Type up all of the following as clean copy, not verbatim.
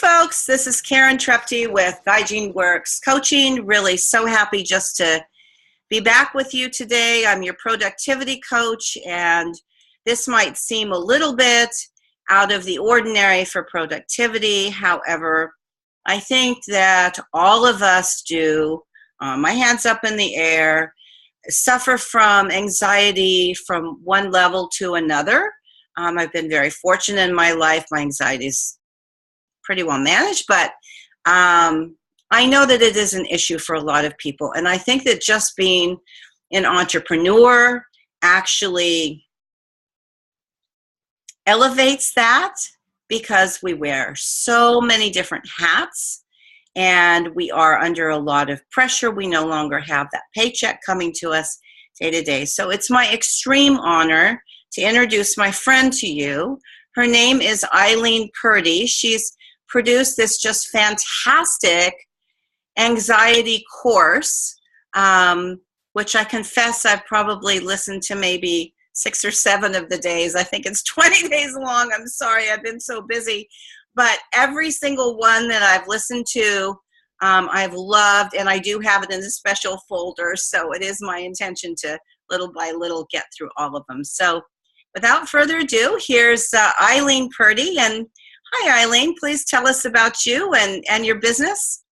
folks, this is Karen Trepty with Hygiene Works Coaching. Really so happy just to be back with you today. I'm your productivity coach, and this might seem a little bit out of the ordinary for productivity. However, I think that all of us do, my hands up in the air, suffer from anxiety from one level to another. I've been very fortunate in my life. My anxiety is pretty well managed, but I know that it is an issue for a lot of people. And I think that just being an entrepreneur actually elevates that, because we wear so many different hats and we are under a lot of pressure. We no longer have that paycheck coming to us day to day. So it's my extreme honor to introduce my friend to you. Her name is Eileen Perdy. She's produced this just fantastic anxiety course, which I confess I've probably listened to maybe 6 or 7 of the days. I think it's 20 days long. I'm sorry, I've been so busy. But every single one that I've listened to, I've loved, and I do have it in a special folder. So it is my intention to little by little get through all of them. So without further ado, here's Eileen Perdy. And hi, Eileen. Please tell us about you and your business.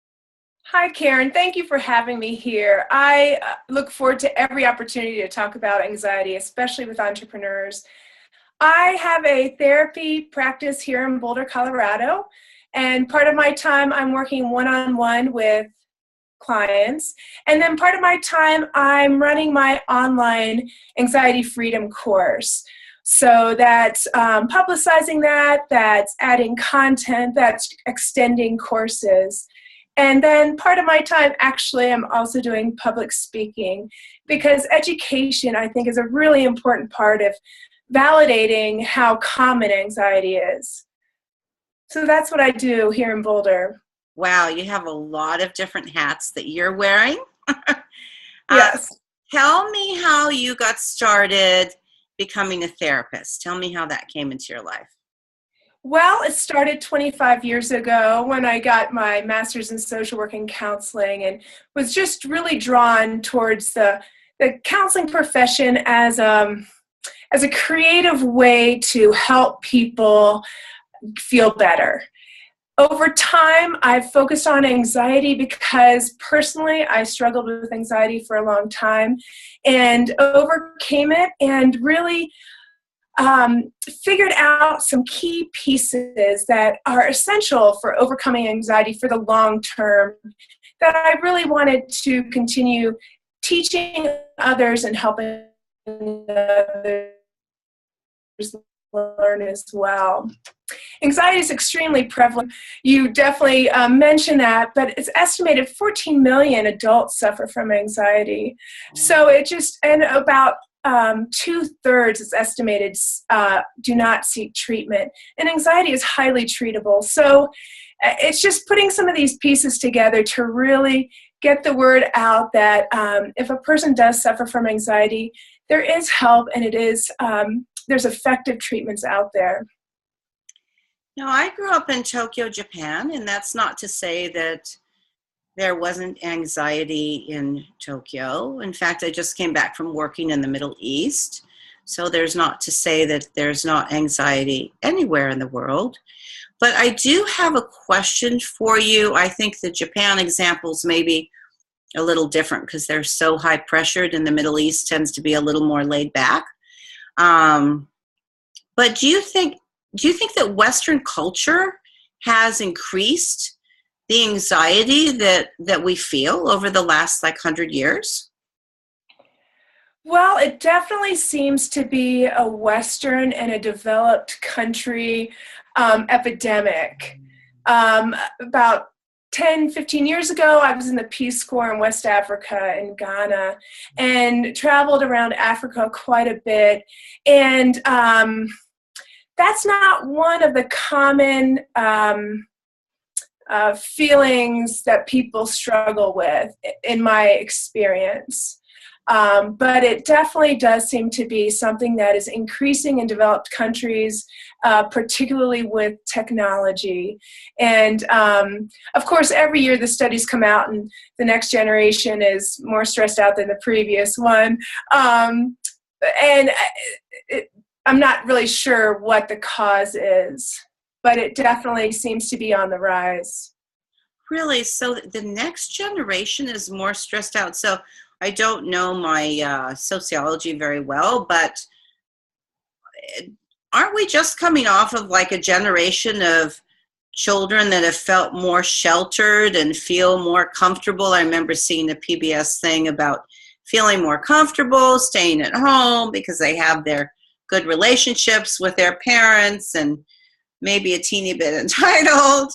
Hi, Karen. Thank you for having me here. I look forward to every opportunity to talk about anxiety, especially with entrepreneurs. I have a therapy practice here in Boulder, Colorado, and part of my time I'm working one-on-one with clients, and then part of my time I'm running my online anxiety freedom course. So that's publicizing that, that's adding content, that's extending courses. And then part of my time, actually, I'm also doing public speaking, because education, I think, is a really important part of validating how common anxiety is. So that's what I do here in Boulder. Wow, you have a lot of different hats that you're wearing. Yes. Tell me how you got started becoming a therapist. Tell me how that came into your life. Well, it started 25 years ago when I got my master's in social work and counseling, and was just really drawn towards the counseling profession as a creative way to help people feel better. Over time, I've focused on anxiety because personally I struggled with anxiety for a long time and overcame it, and really figured out some key pieces that are essential for overcoming anxiety for the long term that I really wanted to continue teaching others and helping others learn as well. Anxiety is extremely prevalent. You definitely mentioned that, but it's estimated 14 million adults suffer from anxiety. So and about 2/3 is estimated do not seek treatment, and anxiety is highly treatable. So it's just putting some of these pieces together to really get the word out that if a person does suffer from anxiety, there is help, and there's effective treatments out there. Now, I grew up in Tokyo, Japan, and that's not to say that there wasn't anxiety in Tokyo. In fact, I just came back from working in the Middle East. So there's not to say that there's not anxiety anywhere in the world. But I do have a question for you. I think the Japan examples may be a little different because they're so high pressured, and the Middle East tends to be a little more laid back. But do you think that Western culture has increased the anxiety that we feel over the last 100 years? Well, it definitely seems to be a Western and a developed country epidemic. About 10, 15 years ago, I was in the Peace Corps in West Africa, in Ghana, and traveled around Africa quite a bit. And that's not one of the common feelings that people struggle with, in my experience. But it definitely does seem to be something that is increasing in developed countries, particularly with technology. And of course, every year the studies come out and the next generation is more stressed out than the previous one. And I'm not really sure what the cause is, but it definitely seems to be on the rise. Really? So the next generation is more stressed out. So I don't know my sociology very well, but aren't we just coming off of like a generation of children that have felt more sheltered and feel more comfortable? I remember seeing a PBS thing about feeling more comfortable, staying at home because they have their good relationships with their parents and maybe a teeny bit entitled,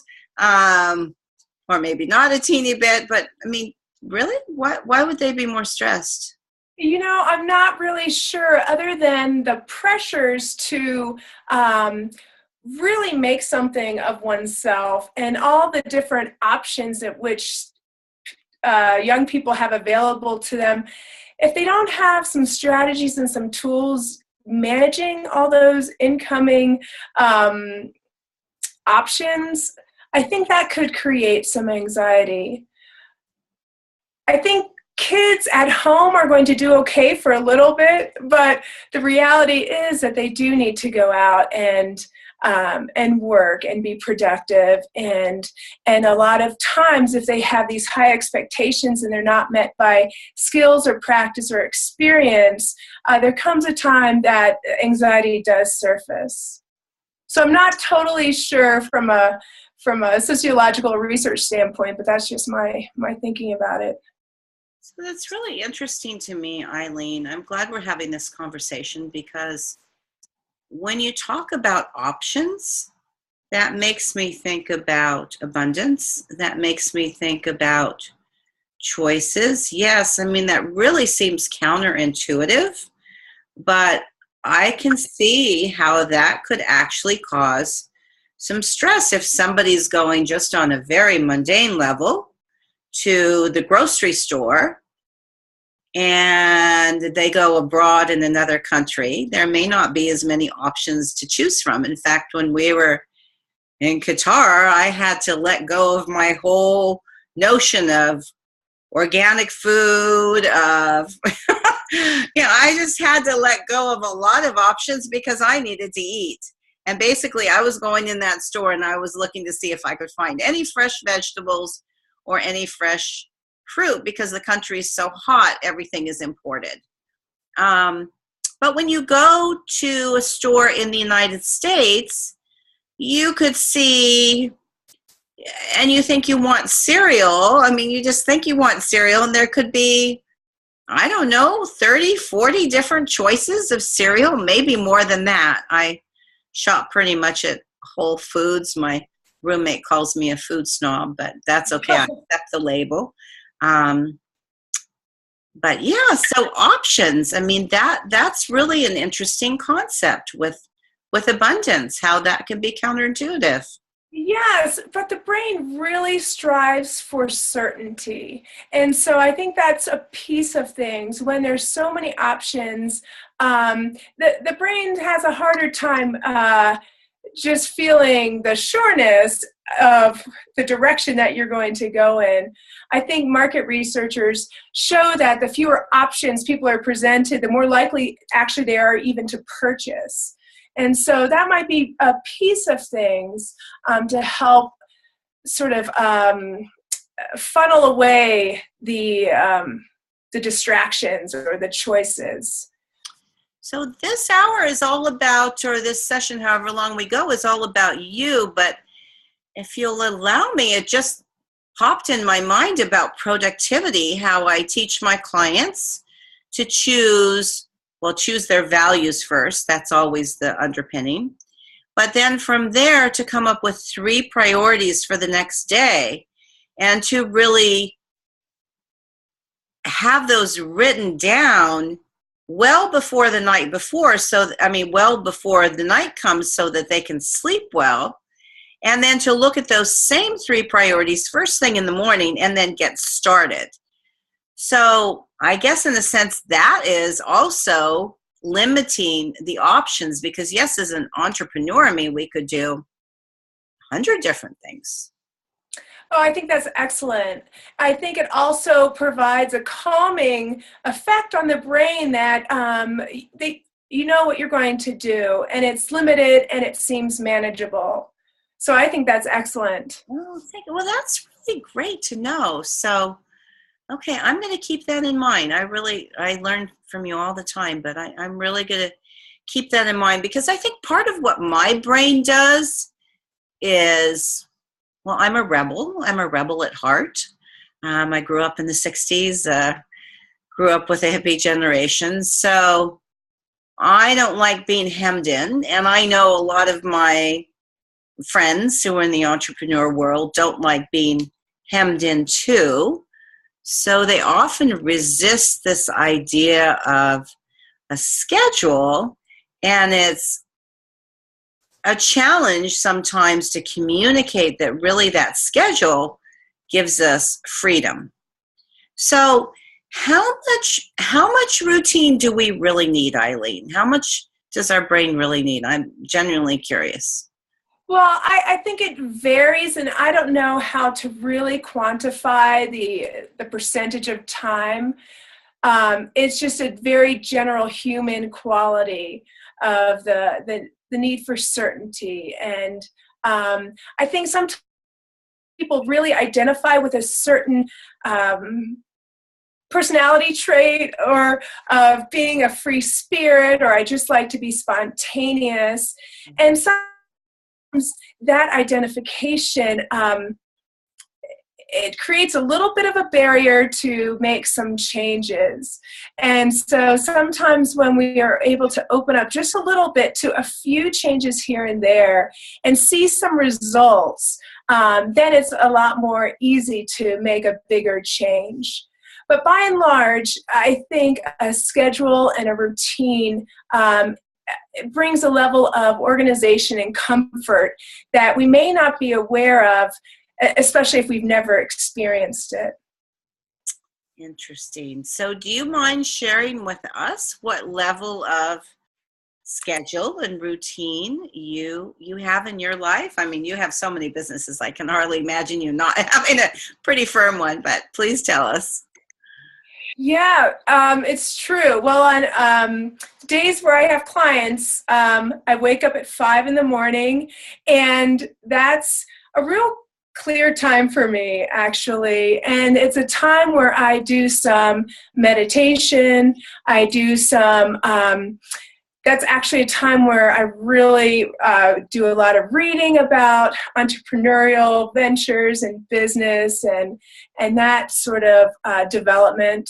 or maybe not a teeny bit. But I mean, really? Why would they be more stressed? You know, I'm not really sure, other than the pressures to really make something of oneself and all the different options at which young people have available to them. If they don't have some strategies and some tools managing all those incoming options, I think that could create some anxiety. I think kids at home are going to do okay for a little bit, but the reality is that they do need to go out and work and be productive. And a lot of times, if they have these high expectations and they're not met by skills or practice or experience, there comes a time that anxiety does surface. So I'm not totally sure from a sociological research standpoint, but that's just my thinking about it. So that's really interesting to me, Eileen. I'm glad we're having this conversation because when you talk about options, that makes me think about abundance. That makes me think about choices. Yes, I mean, that really seems counterintuitive, but I can see how that could actually cause some stress if somebody's going just on a very mundane level to the grocery store and they go abroad in another country. There may not be as many options to choose from. In fact, when we were in Qatar, I had to let go of my whole notion of organic food, of I just had to let go of a lot of options because I needed to eat. And basically, I was going in that store and I was looking to see if I could find any fresh vegetables or any fresh fruit because the country is so hot, everything is imported. But when you go to a store in the United States, you could see, and you think you want cereal. I mean, you just think you want cereal, and there could be, I don't know, 30, 40 different choices of cereal, maybe more than that. I shop pretty much at Whole Foods. My roommate calls me a food snob, but that's okay. I accept the label. But yeah, so options. I mean, that's really an interesting concept with abundance, how that can be counterintuitive. Yes, but the brain really strives for certainty. And so I think that's a piece of things. When there's so many options, the brain has a harder time just feeling the sureness of the direction that you're going to go in. I think market researchers show that the fewer options people are presented, the more likely actually they are even to purchase. And so that might be a piece of things to help sort of funnel away the distractions or the choices. So this hour is all about, or this session, however long we go, is all about you. But if you'll allow me, it just popped in my mind about productivity, how I teach my clients to choose their values first. That's always the underpinning. But then from there to come up with 3 priorities for the next day and to really have those written down well before the night before. Well before the night comes so that they can sleep well. And then to look at those same 3 priorities first thing in the morning and then get started. So I guess in a sense that is also limiting the options, because yes, as an entrepreneur, I mean, we could do 100 different things. Oh, I think that's excellent. I think it also provides a calming effect on the brain that you know what you're going to do, and it's limited and it seems manageable. So I think that's excellent. Well, that's really great to know. So, okay, I'm going to keep that in mind. I learn from you all the time, but I'm really going to keep that in mind, because I think part of what my brain does is, well, I'm a rebel. I'm a rebel at heart. I grew up in the 60s, grew up with a hippie generation. So I don't like being hemmed in. And I know a lot of my friends who are in the entrepreneur world don't like being hemmed in too. So they often resist this idea of a schedule. And it's a challenge sometimes to communicate that really that schedule gives us freedom. So how much routine do we really need, Eileen? How much does our brain really need? I'm genuinely curious. Well, I think it varies, and I don't know how to really quantify the percentage of time. It's just a very general human quality of the need for certainty. And I think sometimes people really identify with a certain personality trait, or of being a free spirit, or I just like to be spontaneous. And sometimes that identification, it creates a little bit of a barrier to make some changes. And so sometimes when we are able to open up just a little bit to a few changes here and there and see some results, then it's a lot more easy to make a bigger change. But by and large, I think a schedule and a routine it brings a level of organization and comfort that we may not be aware of, especially if we've never experienced it. Interesting. So do you mind sharing with us what level of schedule and routine you have in your life? I mean, you have so many businesses, I can hardly imagine you not having a pretty firm one, but please tell us. Yeah, it's true. Well, on days where I have clients, I wake up at 5 in the morning, and that's a real clear time for me, actually. And it's a time where I do some meditation. I do some, that's actually a time where I really do a lot of reading about entrepreneurial ventures and business and that sort of development.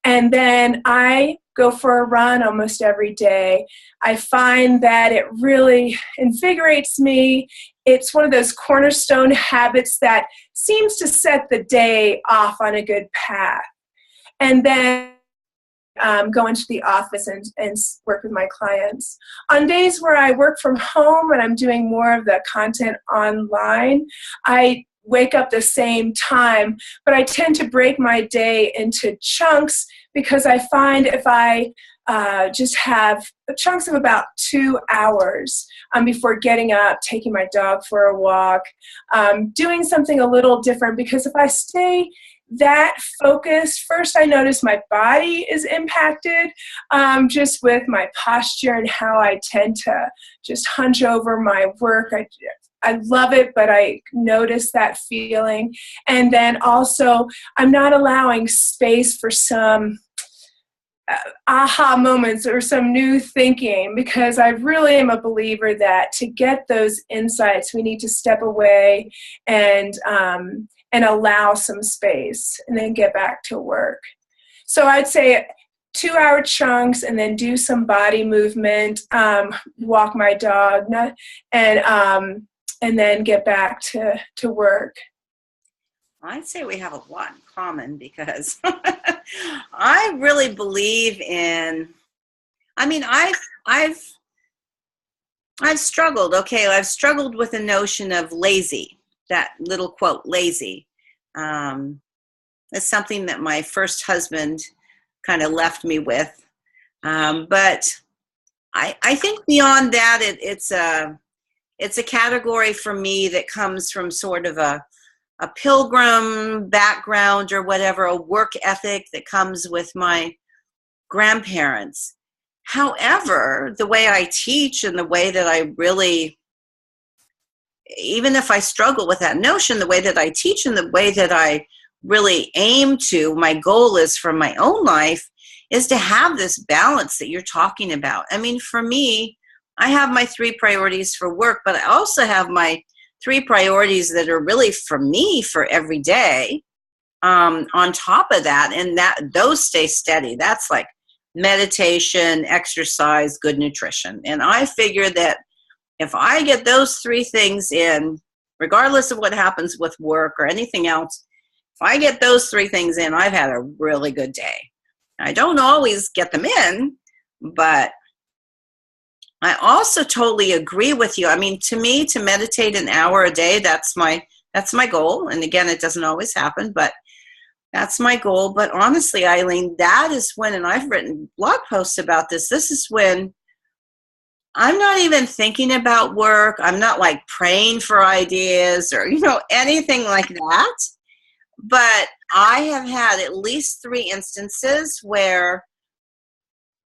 And then I go for a run almost every day. I find that it really invigorates me. It's one of those cornerstone habits that seems to set the day off on a good path. And then go into the office and work with my clients. On days where I work from home and I'm doing more of the content online, I wake up the same time, but I tend to break my day into chunks, because I find if I just have chunks of about 2 hours before getting up, taking my dog for a walk, doing something a little different, because if I stay that focused, first I notice my body is impacted just with my posture and how I tend to just hunch over my work. I love it, but I notice that feeling. And then also, I'm not allowing space for some aha moments or some new thinking, because I really am a believer that to get those insights, we need to step away and allow some space and then get back to work. So I'd say 2-hour chunks, and then do some body movement, walk my dog, and then get back to work. I'd say we have a lot in common, because I really believe in, I mean, I've struggled. Okay, I've struggled with the notion of lazy, that little quote, lazy. It's something that my first husband kind of left me with. But I think beyond that, it's a category for me that comes from sort of a pilgrim background or whatever, a work ethic that comes with my grandparents. However, the way I teach and the way that I really, even if I struggle with that notion, the way that I teach and the way that I really aim to, my goal is for my own life, is to have this balance that you're talking about. I mean, for me, I have my 3 priorities for work, but I also have my 3 priorities that are really for me for every day on top of that, and those stay steady. That's like meditation, exercise, good nutrition. And I figure that if I get those 3 things in, regardless of what happens with work or anything else, if I get those 3 things in, I've had a really good day. I don't always get them in, but I also totally agree with you. I mean, to me, to meditate an hour a day, that's my goal. And again, it doesn't always happen, but that's my goal. But honestly, Eileen, that is when, and I've written blog posts about this, this is when I'm not even thinking about work. I'm not like praying for ideas or, anything like that. But I have had at least 3 instances where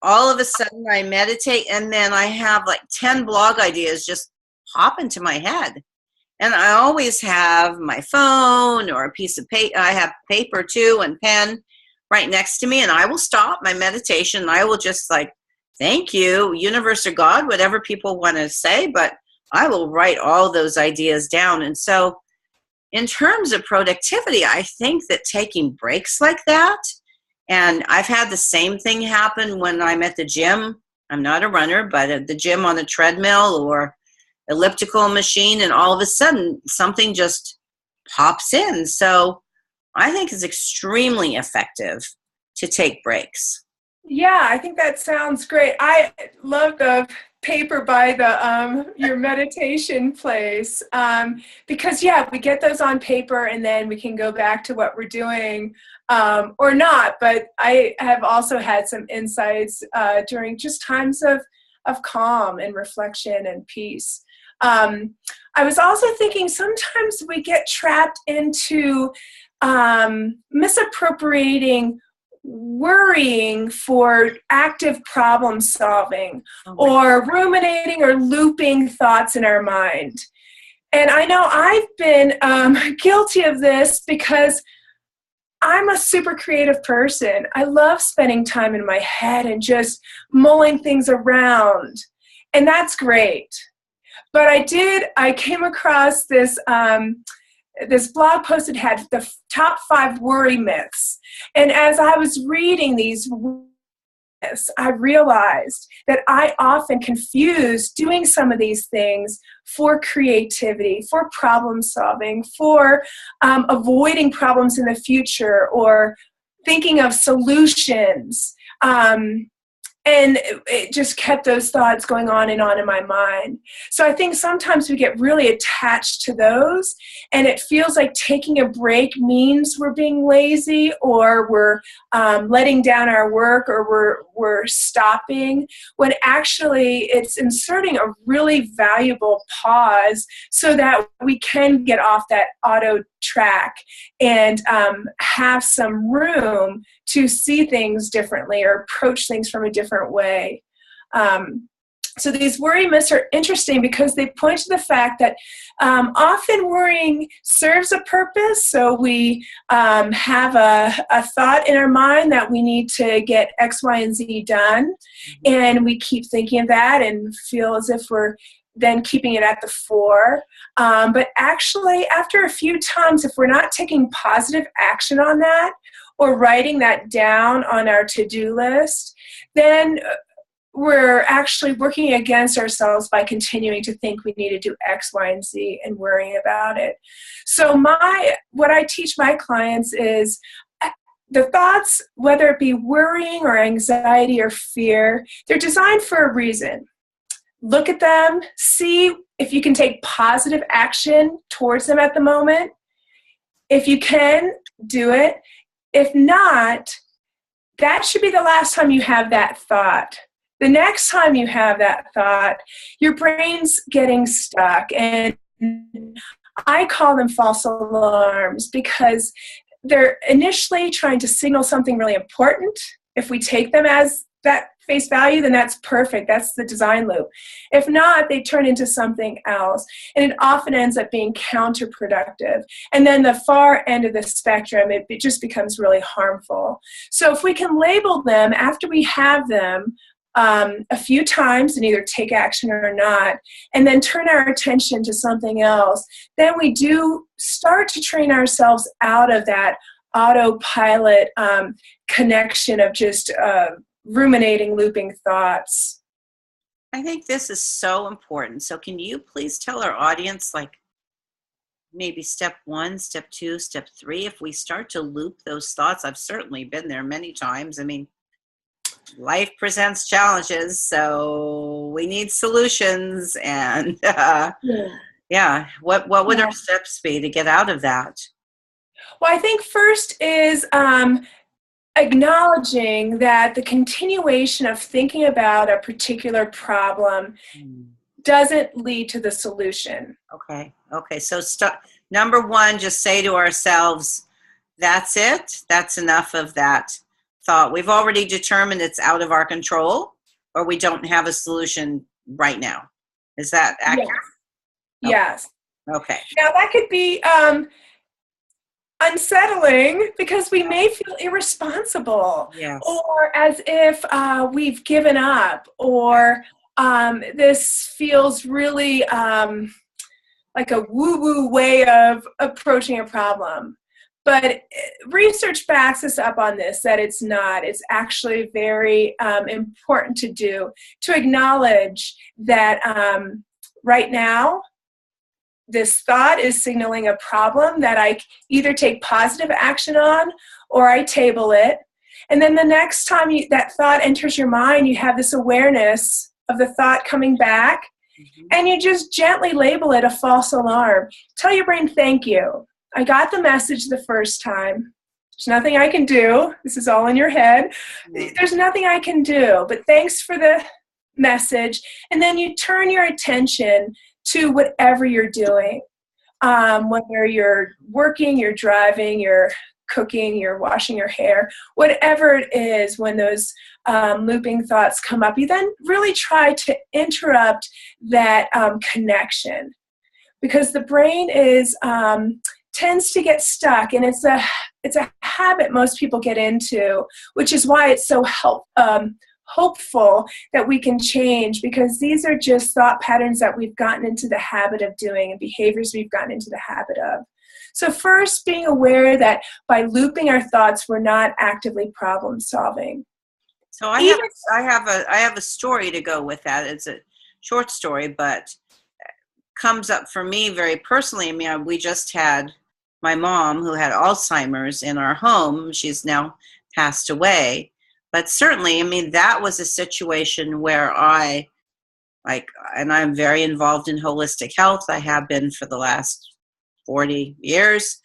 all of a sudden I meditate and then I have like 10 blog ideas just pop into my head. And I always have my phone or a piece of paper. I have paper too and pen right next to me, and I will stop my meditation and I will just like, thank you, universe or God, whatever people want to say, but I will write all those ideas down. And so in terms of productivity, I think that taking breaks like that, and I've had the same thing happen when I'm at the gym. I'm not a runner, but at the gym on a treadmill or elliptical machine, and all of a sudden something just pops in. So I think it's extremely effective to take breaks. Yeah, I think that sounds great. I love the paper by the your meditation place because we get those on paper and then we can go back to what we're doing or not. But I have also had some insights during just times of calm and reflection and peace. I was also thinking sometimes we get trapped into misappropriating worrying for active problem solving or ruminating or looping thoughts in our mind. And I know I've been guilty of this because I'm a super creative person. I love spending time in my head and just mulling things around. And that's great. But I came across this this blog post that had the top 5 worry myths. And as I was reading these myths, I realized that I often confuse doing some of these things for creativity, for problem solving, for avoiding problems in the future, or thinking of solutions. And it just kept those thoughts going on in my mind. So I think sometimes we get really attached to those, and it feels like taking a break means we're being lazy, or we're letting down our work, or we're stopping, when actually it's inserting a really valuable pause so that we can get off that auto track and have some room to see things differently or approach things from a different way. So these worry myths are interesting because they point to the fact that often worrying serves a purpose. So we have a thought in our mind that we need to get X, Y, and Z done. And we keep thinking of that and feel as if we're then keeping it at the fore. But actually, after a few times, if we're not taking positive action on that or writing that down on our to-do list, then we're actually working against ourselves by continuing to think we need to do X, Y, and Z and worrying about it. So what I teach my clients is the thoughts, whether it be worrying or anxiety or fear, they're designed for a reason. Look at them, see if you can take positive action towards them at the moment. If you can, do it. If not, that should be the last time you have that thought. The next time you have that thought, your brain's getting stuck. And I call them false alarms because they're initially trying to signal something really important. If we take them as that face value, then that's perfect. That's the design loop. If not, they turn into something else. And it often ends up being counterproductive. And then the far end of the spectrum, it just becomes really harmful. So if we can label them after we have them a few times and either take action or not, and then turn our attention to something else, then we do start to train ourselves out of that autopilot connection of just ruminating, looping thoughts. I think this is so important. So can you please tell our audience, like maybe step 1, step 2, step 3, if we start to loop those thoughts? I've certainly been there many times. I mean, life presents challenges, so we need solutions. And what would our steps be to get out of that? Well, I think first is acknowledging that the continuation of thinking about a particular problem doesn't lead to the solution. Okay. So number 1, just say to ourselves, that's it. That's enough of that thought. We've already determined it's out of our control, or we don't have a solution right now. Is that accurate? Yes. Okay. Now that could be unsettling because we may feel irresponsible, or as if we've given up, or this feels really like a woo-woo way of approaching a problem. But research backs us up on this, that it's not. It's actually very important to do, to acknowledge that right now, this thought is signaling a problem that I either take positive action on or I table it. And then the next time that thought enters your mind, you have this awareness of the thought coming back, and you just gently label it a false alarm. Tell your brain, thank you. I got the message the first time. There's nothing I can do. This is all in your head. There's nothing I can do, but thanks for the message. And then you turn your attention to whatever you're doing, whether you're working, you're driving, you're cooking, you're washing your hair, whatever it is. When those looping thoughts come up, you then really try to interrupt that connection, because the brain tends to get stuck, and it's a habit most people get into, which is why it's so hopeful that we can change, because these are just thought patterns that we've gotten into the habit of doing and behaviors we've gotten into the habit of. So first, being aware that by looping our thoughts, we're not actively problem solving. So I have a story to go with that. It's a short story, but comes up for me very personally. I mean, we just had my mom, who had Alzheimer's, in our home. She's now passed away. But certainly, I mean, that was a situation where and I'm very involved in holistic health. I have been for the last 40 years.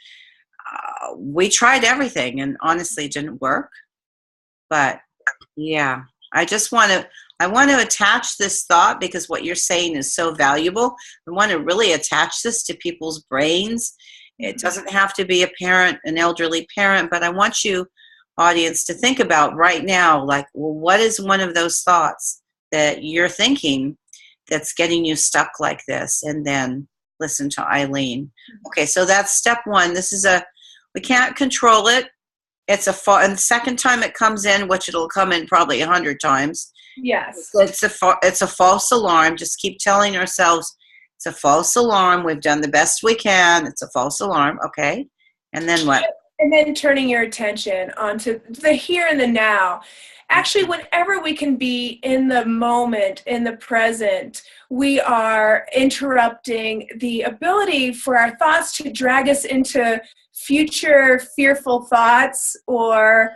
We tried everything, and honestly, it didn't work. But yeah, I want to attach this thought, because what you're saying is so valuable. I want to really attach this to people's brains. It doesn't have to be a parent, an elderly parent, but I want you, audience, to think about right now, like, well, what is one of those thoughts that you're thinking that's getting you stuck like this? And then listen to Eileen. Okay, so that's step 1. We can't control it. And the second time it comes in, which it'll come in probably 100 times. Yes. It's a false alarm. Just keep telling ourselves, it's a false alarm. We've done the best we can. It's a false alarm. Okay. And then what? And then turning your attention onto the here and the now. Actually, whenever we can be in the moment, in the present, we are interrupting the ability for our thoughts to drag us into future fearful thoughts or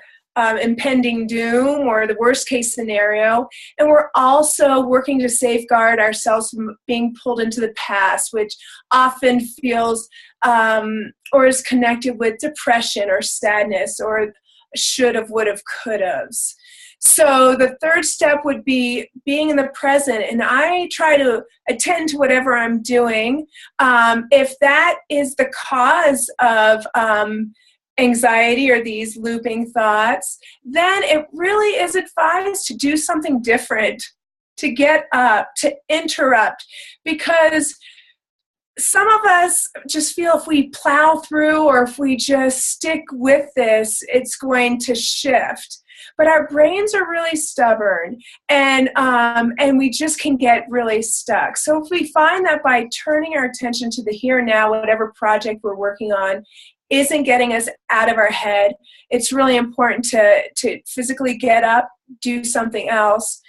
impending doom or the worst case scenario. And we're also working to safeguard ourselves from being pulled into the past, which often feels or is connected with depression or sadness or should've, would've, could'ves. So the third step would be being in the present, and I try to attend to whatever I'm doing. If that is the cause of anxiety or these looping thoughts, then it really is advised to do something different, to get up, to interrupt, because some of us just feel if we plow through or if we just stick with this, it's going to shift. But our brains are really stubborn, and we just can get really stuck. So if we find that by turning our attention to the here and now, whatever project we're working on isn't getting us out of our head, it's really important to physically get up, do something else.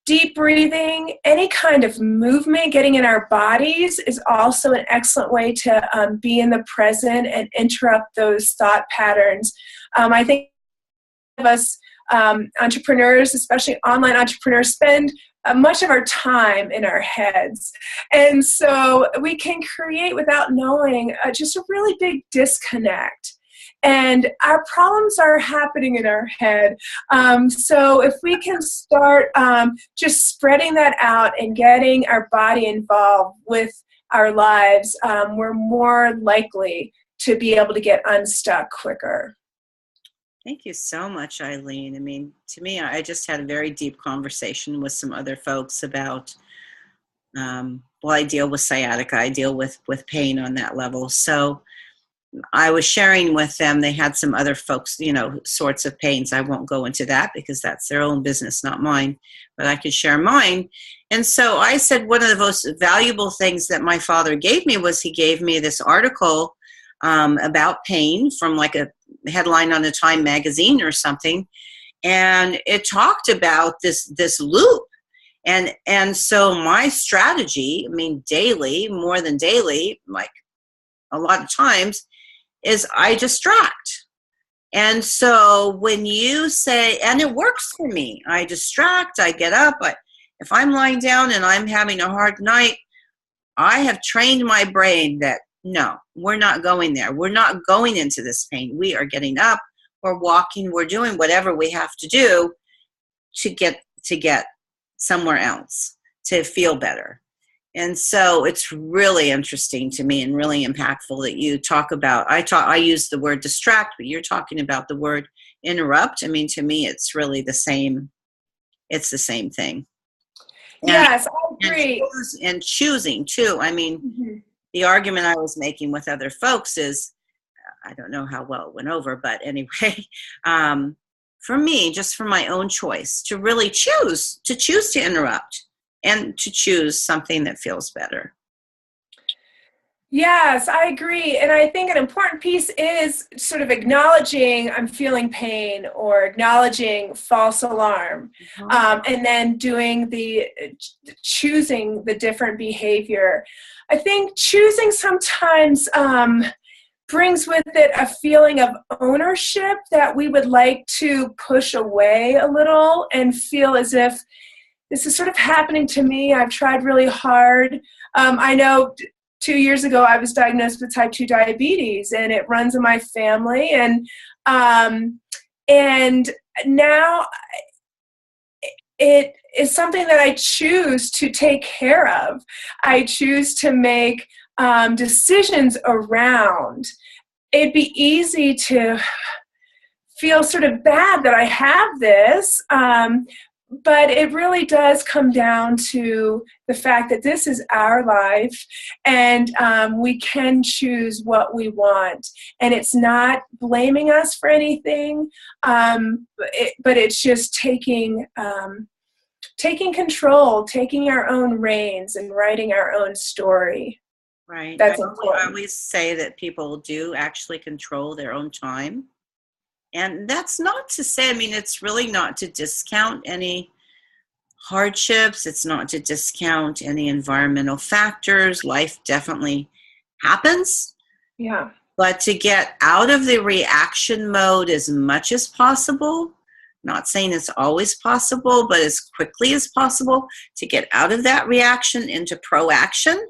Deep breathing, any kind of movement, getting in our bodies is also an excellent way to be in the present and interrupt those thought patterns. I think of us entrepreneurs, especially online entrepreneurs, spend much of our time in our heads. And so we can create, without knowing, just a really big disconnect. And our problems are happening in our head. So if we can start just spreading that out and getting our body involved with our lives, we're more likely to be able to get unstuck quicker. Thank you so much, Eileen. I mean, to me, I just had a very deep conversation with some other folks about, well, I deal with sciatica, I deal with pain on that level. So I was sharing with them, they had some other folks, sorts of pains. I won't go into that because that's their own business, not mine, but I can share mine. And so I said one of the most valuable things that my father gave me was he gave me this article about pain from like a headline on a Time magazine or something. And it talked about this loop. And so my strategy, daily, more than daily, like a lot of times, is I distract. And so when you say, and it works for me, I distract, I get up. If I'm lying down and I'm having a hard night, I have trained my brain that, no, we're not going there. We're not going into this pain. We are getting up, we're walking, we're doing whatever we have to do to get somewhere else, to feel better. And so it's really interesting to me and really impactful that you talk about, I use the word distract, but you're talking about the word interrupt. To me, it's really the same. It's the same thing. Yes, I agree. And choosing too. Mm-hmm. The argument I was making with other folks is, I don't know how well it went over, but anyway, for me, just for my own choice, to really choose to interrupt and to choose something that feels better. Yes, I agree. And I think an important piece is sort of acknowledging I'm feeling pain or acknowledging false alarm, and then choosing the different behavior. I think choosing sometimes brings with it a feeling of ownership that we would like to push away a little and feel as if this is sort of happening to me. I've tried really hard. I know 2 years ago I was diagnosed with type 2 diabetes, and it runs in my family. And now it is something that I choose to take care of. I choose to make decisions around. It'd be easy to feel sort of bad that I have this, but it really does come down to the fact that this is our life, and we can choose what we want. And it's not blaming us for anything, but it's just taking control, taking our own reins, and writing our own story. Right. That's I always say that people do actually control their own time. And that's not to say, it's really not to discount any hardships. It's not to discount any environmental factors. Life definitely happens. Yeah. But to get out of the reaction mode as much as possible, not saying it's always possible, but as quickly as possible, to get out of that reaction into proaction.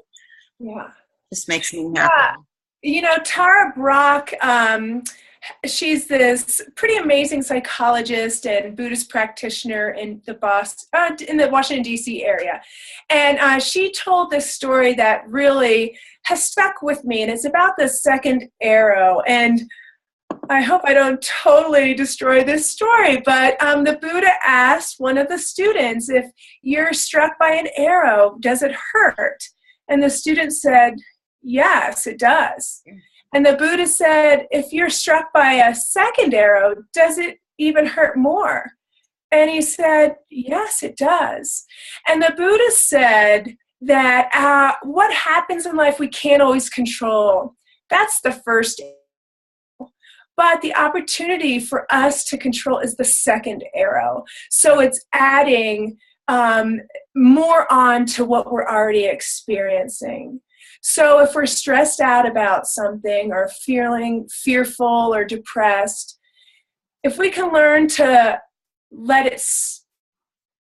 Yeah. Just makes me happy. Yeah. Tara Brach she's this pretty amazing psychologist and Buddhist practitioner in the Washington, D.C. area. And she told this story that really has stuck with me, and it's about the second arrow. And I hope I don't totally destroy this story, but the Buddha asked one of the students, if you're struck by an arrow, does it hurt? And the student said, yes, it does. And the Buddha said, if you're struck by a second arrow, does it even hurt more? And he said, yes, it does. And the Buddha said that what happens in life we can't always control. That's the first arrow. But the opportunity for us to control is the second arrow. So it's adding more on to what we're already experiencing. So if we're stressed out about something or feeling fearful or depressed, if we can learn to let it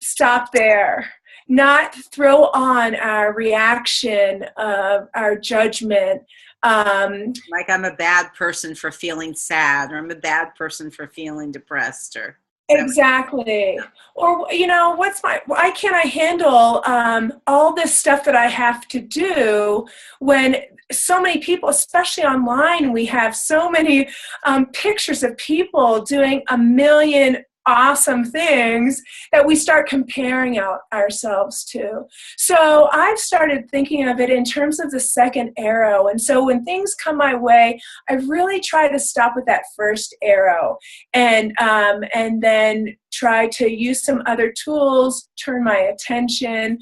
stop there, not throw on our reaction of our judgment. Like I'm a bad person for feeling sad, or I'm a bad person for feeling depressed, or exactly. Or, why can't I handle all this stuff that I have to do when so many people, especially online, we have so many pictures of people doing a million awesome things that we start comparing ourselves to. So I've started thinking of it in terms of the second arrow. And so when things come my way, I really try to stop with that first arrow and then try to use some other tools, turn my attention,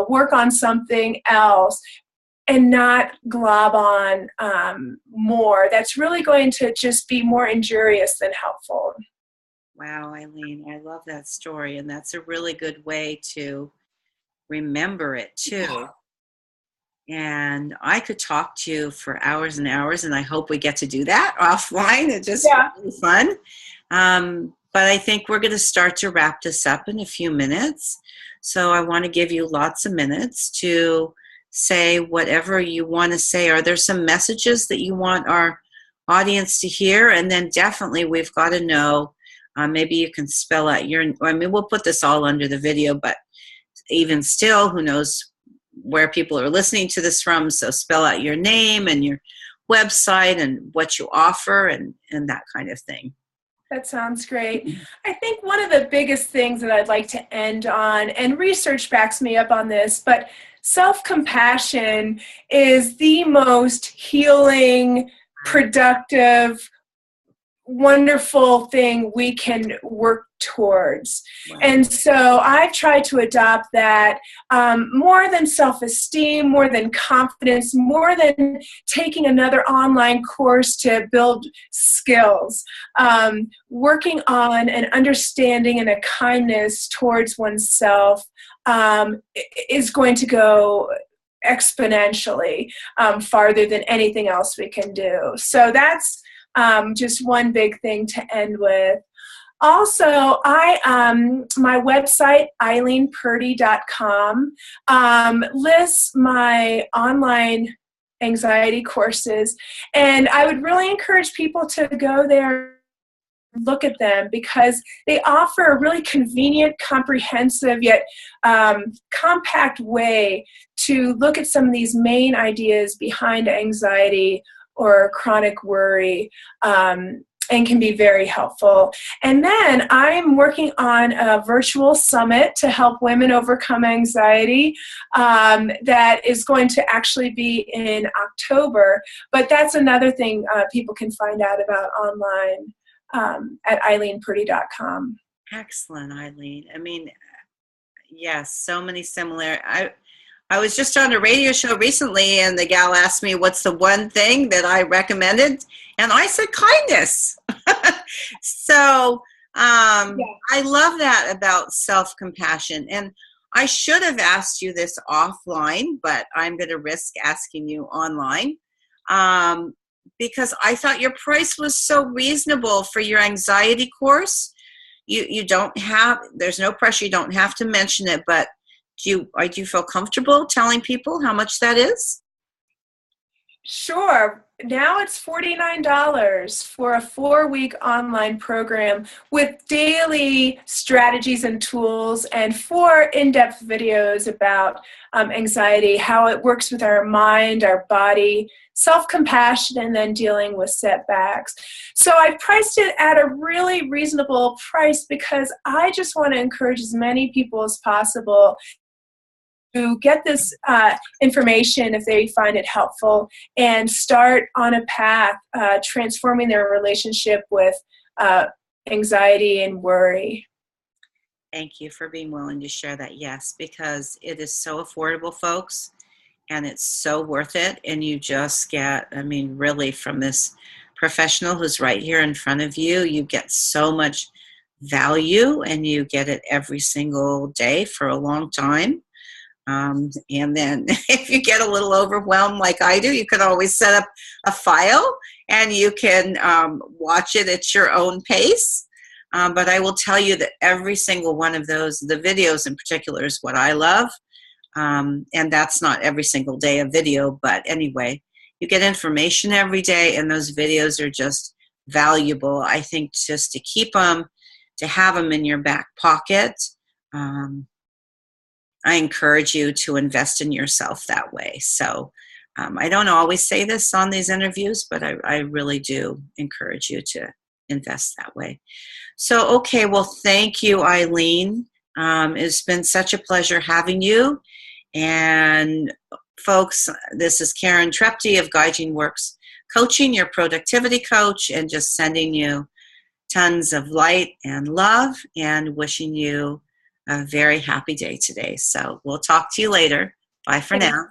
work on something else, and not glob on more. That's really going to just be more injurious than helpful. Wow, Eileen, I love that story, and that's a really good way to remember it too. And I could talk to you for hours and hours, and I hope we get to do that offline. It's just really fun. But I think we're going to start to wrap this up in a few minutes. So I want to give you lots of minutes to say whatever you want to say. Are there some messages that you want our audience to hear? And then definitely we've got to know, maybe you can spell out we'll put this all under the video, but even still, who knows where people are listening to this from. So spell out your name and your website and what you offer and that kind of thing. That sounds great. I think one of the biggest things that I'd like to end on, and research backs me up on this, but self-compassion is the most healing, productive, wonderful thing we can work towards. Wow. And so I've tried to adopt that more than self-esteem, more than confidence, more than taking another online course to build skills. Working on an understanding and a kindness towards oneself is going to go exponentially farther than anything else we can do. So that's just one big thing to end with. Also, my website, eileenperdy.com, lists my online anxiety courses, and I would really encourage people to go there and look at them because they offer a really convenient, comprehensive, yet compact way to look at some of these main ideas behind anxiety or chronic worry, and can be very helpful. And then I'm working on a virtual summit to help women overcome anxiety that is going to actually be in October. But that's another thing people can find out about online at eileenperdy.com. Excellent, Eileen. I mean, yes, so many similar. I was just on a radio show recently, and the gal asked me what's the one thing that I recommended, and I said kindness. So I love that about self-compassion. And I should have asked you this offline, but I'm going to risk asking you online because I thought your price was so reasonable for your anxiety course. You don't have, there's no pressure, you don't have to mention it, but do you feel comfortable telling people how much that is? Sure. Now it's $49 for a 4-week online program with daily strategies and tools and 4 in-depth videos about anxiety, how it works with our mind, our body, self-compassion, and then dealing with setbacks. So I've priced it at a really reasonable price because I just want to encourage as many people as possible to get this information if they find it helpful and start on a path transforming their relationship with anxiety and worry. Thank you for being willing to share that. Yes, because it is so affordable, folks, and it's so worth it. And you just get, I mean, really from this professional who's right here in front of you, you get so much value, and you get it every single day for a long time. And then if you get a little overwhelmed like I do, you can always set up a file and you can watch it at your own pace. But I will tell you that every single one of those, the videos in particular, is what I love. And that's not every single day a video, but anyway, you get information every day, and those videos are just valuable. I think just to keep them, to have them in your back pocket. I encourage you to invest in yourself that way. So I don't always say this on these interviews, but I really do encourage you to invest that way. So, okay, well, thank you, Eileen. It's been such a pleasure having you. And folks, this is Karen Trepty of Guiding Works Coaching, your productivity coach, and just sending you tons of light and love and wishing you a very happy day today. So we'll talk to you later. Bye for now.